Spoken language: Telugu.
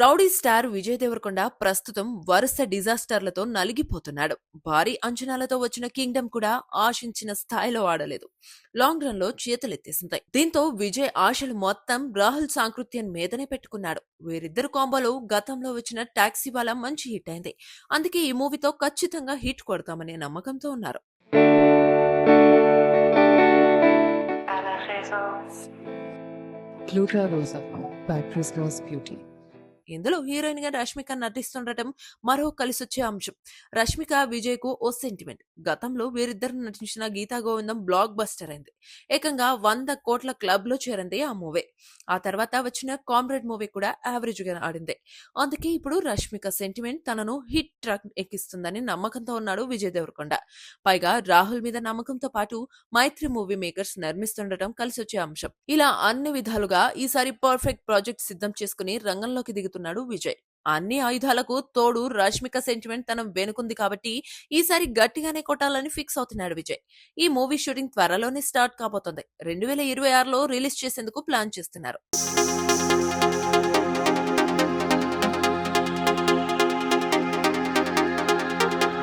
రౌడీ స్టార్ విజయ్ దేవరకొండ ప్రస్తుతం వరుస డిజాస్టర్లతో నలిగిపోతున్నాడు. భారీ అంచనాలతో వచ్చిన కింగ్డమ్ కూడా ఆశించిన స్థాయిలో ఆడలేదు. లాంగ్ రన్ లో చేతులెత్తేసింది. దీంతో విజయ్ ఆశలు మొత్తం రాహుల్ సాంకృత్యం మీదనే పెట్టుకున్నాడు. వీరిద్దరు కాంబోలో గతంలో వచ్చిన టాక్సీ వాలా మంచి హిట్ అయింది. అందుకే ఈ మూవీతో ఖచ్చితంగా హిట్ కొడతామనే నమ్మకంతో ఉన్నారు. Pluto Rosa by Prisma's Beauty. ఇందులో హీరోయిన్ గా రష్మిక నటిస్తుండటం మరో కలిసొచ్చే అంశం. రష్మిక విజయ్ కు ఓ సెంటిమెంట్. గతంలో వీరిద్దరు నటించిన గీతా గోవిందం బ్లాక్ బస్టర్ అయింది. ఏకంగా 100 కోట్ల క్లబ్ లో చేరింది ఆ మూవీ. ఆ తర్వాత వచ్చిన కామ్రేడ్ మూవీ కూడా యావరేజ్ గా ఆడింది. అందుకే ఇప్పుడు రష్మిక సెంటిమెంట్ తనను హిట్ ట్రాక్ ఎక్కిస్తుందని నమ్మకంతో ఉన్నాడు విజయ్ దేవరకొండ. పైగా రాహుల్ మీద నమ్మకంతో పాటు మైత్రి మూవీ మేకర్స్ నిర్మిస్తుండటం కలిసొచ్చే అంశం. ఇలా అన్ని విధాలుగా ఈసారి పర్ఫెక్ట్ ప్రాజెక్ట్ సిద్ధం చేసుకుని రంగంలోకి దిగుతున్నాడు విజయ్. అన్ని ఆయుధాలకు తోడు రష్మిక సెంటిమెంట్ తన వెనుకుంది కాబట్టి ఈసారి గట్టిగానే కొట్టాలని ఫిక్స్ అవుతున్నాడు విజయ్. ఈ మూవీ షూటింగ్ త్వరలోనే స్టార్ట్ కాబోతోంది. 2026లో రిలీజ్ చేసేందుకు ప్లాన్ చేస్తున్నారు.